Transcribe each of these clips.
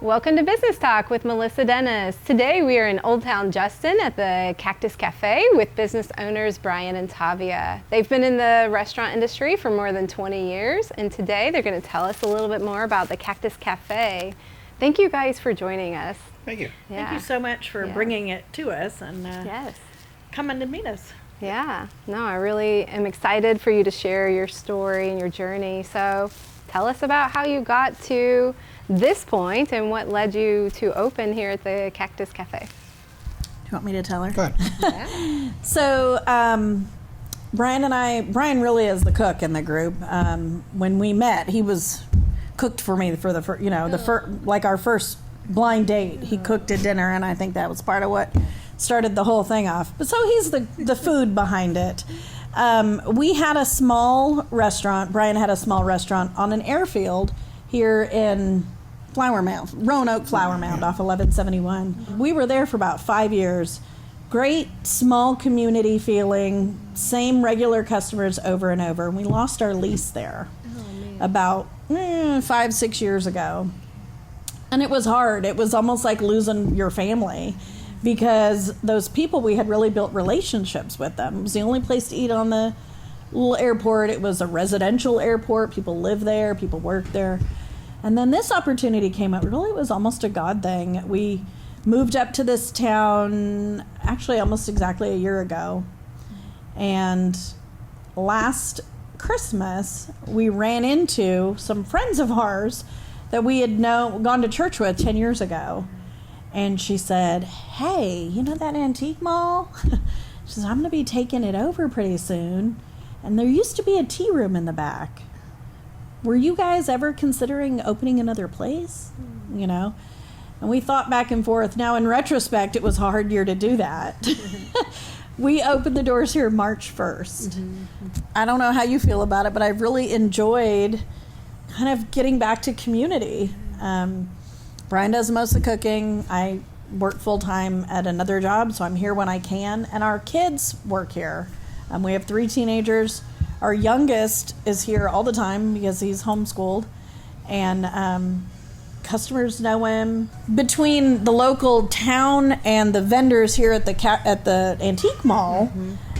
Welcome to Business Talk with Melissa Dennis. Today we are in Old Town Justin at the Cactus Cafe with business owners Brian and Tavia. They've been in the restaurant industry for more than 20 years, and today they're going to tell us a little bit more about the Cactus Cafe. Thank you guys for joining us. Thank you. Yeah. Thank you so much for bringing it to us and Yes. coming to meet us. Yeah, no, I really am excited for you to share your story and your journey. So tell us about how you got to this point and what led you to open here at the Cactus Cafe. Do you want me to tell her? Go ahead. Yeah. So Brian really is the cook in the group. When we met, he was cooked for me for like our first blind date. He cooked a dinner, and I think that was part of what started the whole thing off. But so he's the food behind it. We had a small restaurant. Brian had a small restaurant on an airfield here in Flower Mound, Roanoke Flower Mound off 1171. We were there for about 5 years. Great small community feeling, same regular customers over and over. And we lost our lease there about 5-6 years ago. And it was hard. It was almost like losing your family because those people, we had really built relationships with them. It was the only place to eat on the little airport. It was a residential airport. People live there. People work there. And then this opportunity came up. Really, it was almost a God thing. We moved up to this town actually almost exactly a year ago. And last Christmas, we ran into some friends of ours that we had gone to church with 10 years ago. And she said, hey, you know that antique mall? She says, I'm going to be taking it over pretty soon. And there used to be a tea room in the back. Were you guys ever considering opening another place? You know? And we thought back and forth. Now, in retrospect, it was a hard year to do that. We opened the doors here March 1st. Mm-hmm. I don't know how you feel about it, but I've really enjoyed kind of getting back to community. Brian does most of the cooking. I work full-time at another job, so I'm here when I can. And our kids work here. We have 3 teenagers. Our youngest is here all the time because he's homeschooled. And customers know him. Between the local town and the vendors here at the antique mall,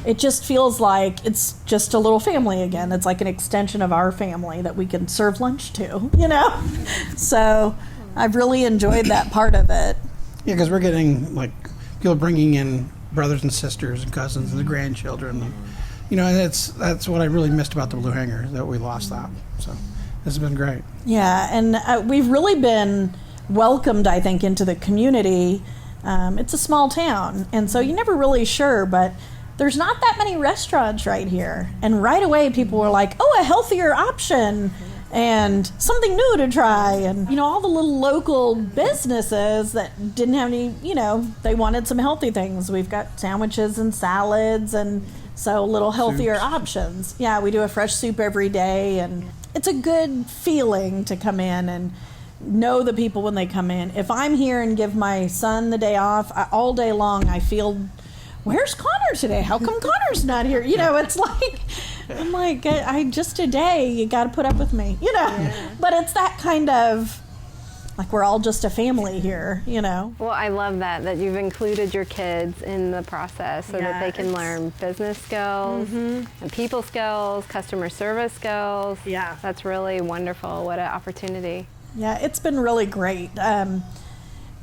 it just feels like it's just a little family again. It's like an extension of our family that we can serve lunch to, you know? So I've really enjoyed that part of it. Yeah, because we're getting like people bringing in brothers and sisters and cousins and the grandchildren. And, you know, that's what I really missed about the Blue Hanger, that we lost that. So this has been great. Yeah, and we've really been welcomed, I think, into the community. It's a small town, and so you're never really sure, but there's not that many restaurants right here. And right away, people were like, oh, a healthier option and something new to try. And, you know, all the little local businesses that didn't have any, you know, they wanted some healthy things. We've got sandwiches and salads and so little healthier options. Yeah, we do a fresh soup every day, and it's a good feeling to come in and know the people when they come in. If I'm here and give my son the day off, all day long I feel, where's Connor today? How come Connor's not here? You know, it's like, I'm like, I just a day, you got to put up with me, you know. Yeah. But it's that kind of, like we're all just a family here, you know. Well, I love that you've included your kids in the process so that they can learn business skills and people skills, customer service skills. Yeah. That's really wonderful. What an opportunity. Yeah, it's been really great.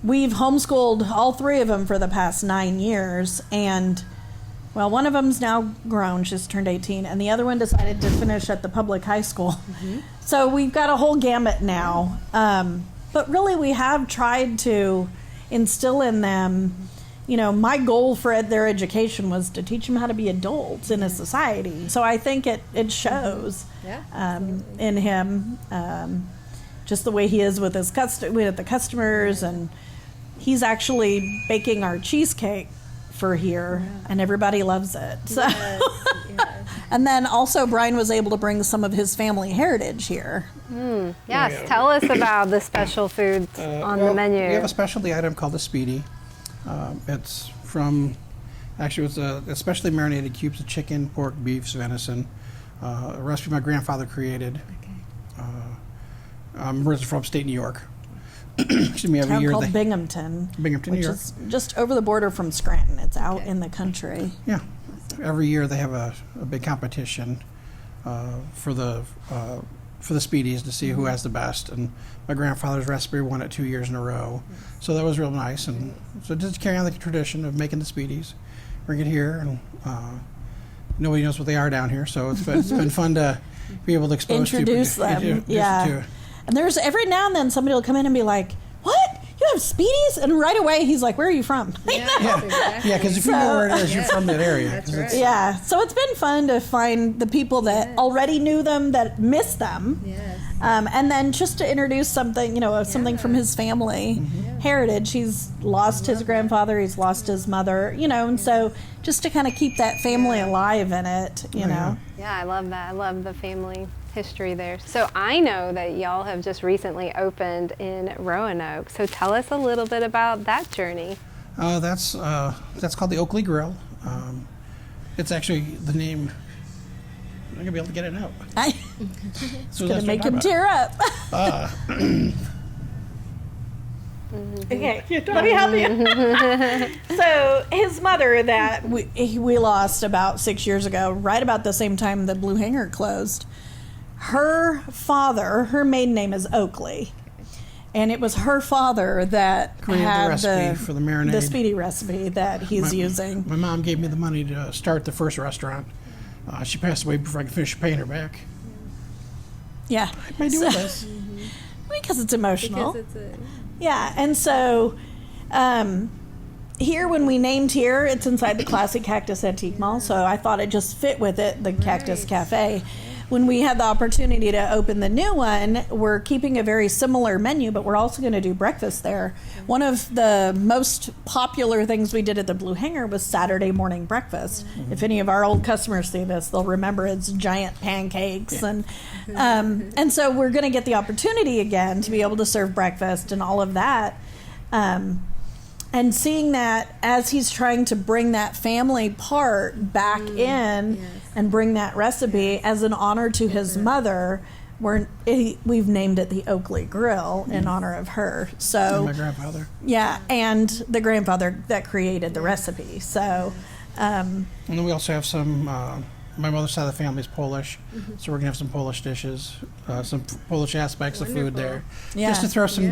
We've homeschooled all 3 of them for the past 9 years, and well, one of them's now grown, she's turned 18, and the other one decided to finish at the public high school. So we've got a whole gamut now. But really, we have tried to instill in them, you know, my goal for their education was to teach them how to be adults in a society. So I think it shows in him, just the way he is with his with the customers, and he's actually baking our cheesecake for here, and everybody loves it. So. Yes. And then also Brian was able to bring some of his family heritage here. Yes, tell us about the special foods on the menu. We have a specialty item called the Speedy. It's from, actually it was especially marinated cubes of chicken, pork, beef, venison. A recipe my grandfather created. I'm originally from upstate New York. excuse me, every town year called Binghamton, Binghamton, New which York. is just over the border from Scranton. It's out in the country. Yeah, every year they have a big competition for the speedies to see who has the best. And my grandfather's recipe won it 2 years in a row, so that was real nice. And so just carry on the tradition of making the speedies, bring it here, and nobody knows what they are down here, so it's been fun to be able to introduce them. Yeah. And there's every now and then somebody will come in and be like, "What? You have speedies?" And right away he's like, "Where are you from?" Yeah, because if you know where it is, you're from that area. That's right. Yeah, so it's been fun to find the people that already knew them, that missed them. Yes. And then just to introduce something, something from his family heritage. He's lost his grandfather, he's lost his mother, and so just to kind of keep that family alive in it, know. Yeah, I love that. I love the family history there. So I know that y'all have just recently opened in Roanoke. So tell us a little bit about that journey. That's called the Oakley Grill. It's actually the name. I'm not gonna be able to get it out. It's gonna make him tear up. Okay, let me help you. So his mother that we lost about 6 years ago, right about the same time the Blue Hanger closed. Her father, her maiden name is Oakley, and it was her father that Created had the recipe for the marinade. the speedy recipe that he's using. My mom gave me the money to start the first restaurant. She passed away before I could finish paying her back. Yeah, I may do with this. because it's emotional. Because it's Yeah, and so here when we named here, it's inside the classic Cactus Antique Mall, so I thought it just fit with it, the Cactus Cafe. When we had the opportunity to open the new one, we're keeping a very similar menu, but we're also going to do breakfast there. One of the most popular things we did at the Blue Hanger was Saturday morning breakfast. If any of our old customers see this, they'll remember it's giant pancakes. And so we're going to get the opportunity again to be able to serve breakfast and all of that. And seeing that as he's trying to bring that family part back in and bring that recipe as an honor to his mother, we've named it the Oakley Grill in honor of her. So And my grandfather. yeah, and the grandfather that created the recipe. So And then we also have some. My mother's side of the family is Polish, so we're gonna have some Polish dishes, some Polish aspects of food there, just to throw some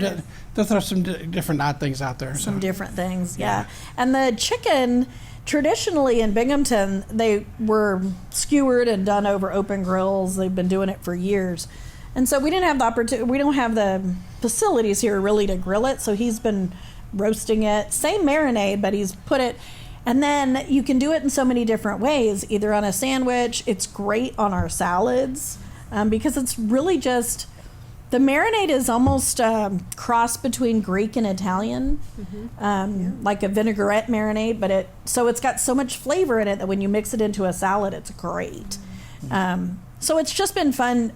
different odd things out there. some different things, yeah. And the chicken, traditionally in Binghamton, they were skewered and done over open grills. They've been doing it for years. And so we didn't have the opportunity, we don't have the facilities here really to grill it, so he's been roasting it. Same marinade, but he's put it, and then you can do it in so many different ways, either on a sandwich. It's great on our salads because it's really just, the marinade is almost a cross between Greek and Italian, like a vinaigrette marinade, but it's got so much flavor in it that when you mix it into a salad, it's great. So it's just been fun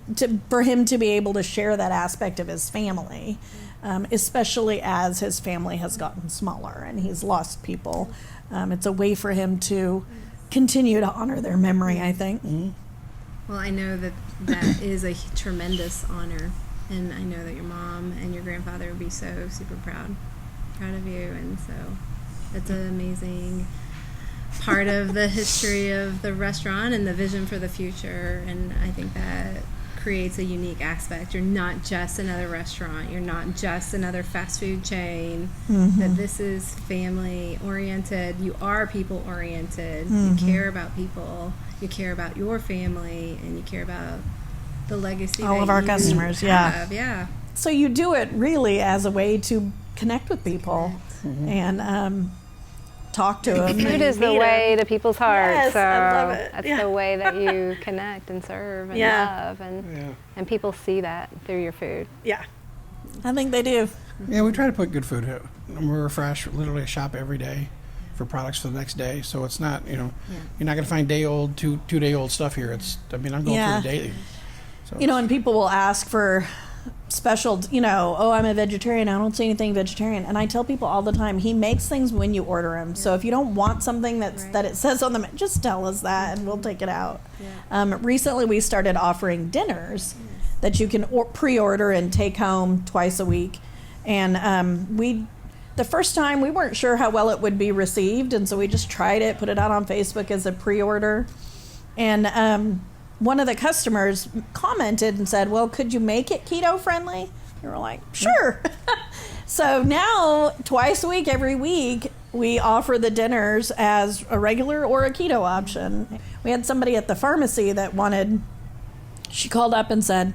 for him to be able to share that aspect of his family, especially as his family has gotten smaller and he's lost people. It's a way for him to continue to honor their memory, I think. Well, I know that is a tremendous honor, and I know that your mom and your grandfather would be so super proud of you, and so it's an amazing part of the history of the restaurant and the vision for the future, and I think that creates a unique aspect. You're not just another restaurant, you're not just another fast food chain, that this is family oriented, you are people oriented, you care about people, you care about your family, and you care about the legacy All that of our you customers, have. Yeah. So you do it really as a way to connect with people and talk to them. Food is the way to people's hearts. Yes, so I love it. that's the way that you connect and serve and love, and people see that through your food. Yeah, I think they do. Yeah, we try to put good food out. We're fresh, literally shop every day for products for the next day. So it's not, you're not going to find day-old, two-day-old stuff here. I'm going through the daily. So And people will ask for special, I'm a vegetarian, I don't see anything vegetarian. And I tell people all the time, he makes things when you order them. So if you don't want something that it says on the just tell us that and we'll take it out. Recently we started offering dinners that you can pre-order and take home twice a week. And the first time we weren't sure how well it would be received, and so we just tried it, put it out on Facebook as a pre-order. And one of the customers commented and said, well, could you make it keto friendly? And we're like, sure. So now twice a week, every week, we offer the dinners as a regular or a keto option. We had somebody at the pharmacy that she called up and said,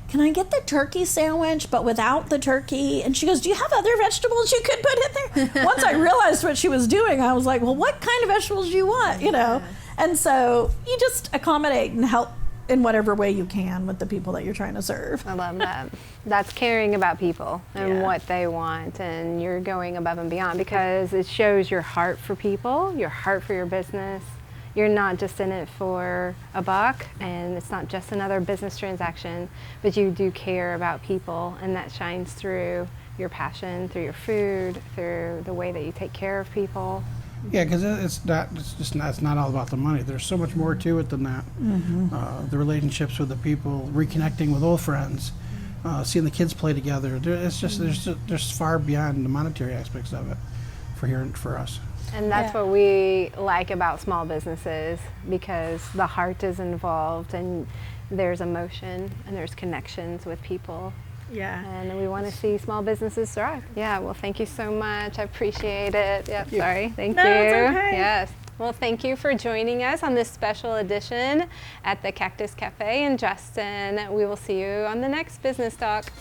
can I get the turkey sandwich but without the turkey? And she goes, do you have other vegetables you could put in there? Once I realized what she was doing, I was like, well, what kind of vegetables do you want? You know? And so you just accommodate and help in whatever way you can with the people that you're trying to serve. I love that. That's caring about people and what they want, and you're going above and beyond because it shows your heart for people, your heart for your business. You're not just in it for a buck, and it's not just another business transaction, but you do care about people, and that shines through your passion, through your food, through the way that you take care of people. Yeah, because it's not all about the money. There's so much more to it than that. The relationships with the people, reconnecting with old friends, seeing the kids play together. There's far beyond the monetary aspects of it for us. And that's what we like about small businesses, because the heart is involved and there's emotion and there's connections with people. Yeah. And we want to see small businesses thrive. Yeah, well, thank you so much. I appreciate it. Yep, sorry. Thank you. It's okay. Yes. Well, thank you for joining us on this special edition at the Cactus Cafe in Justin. We will see you on the next Business Talk.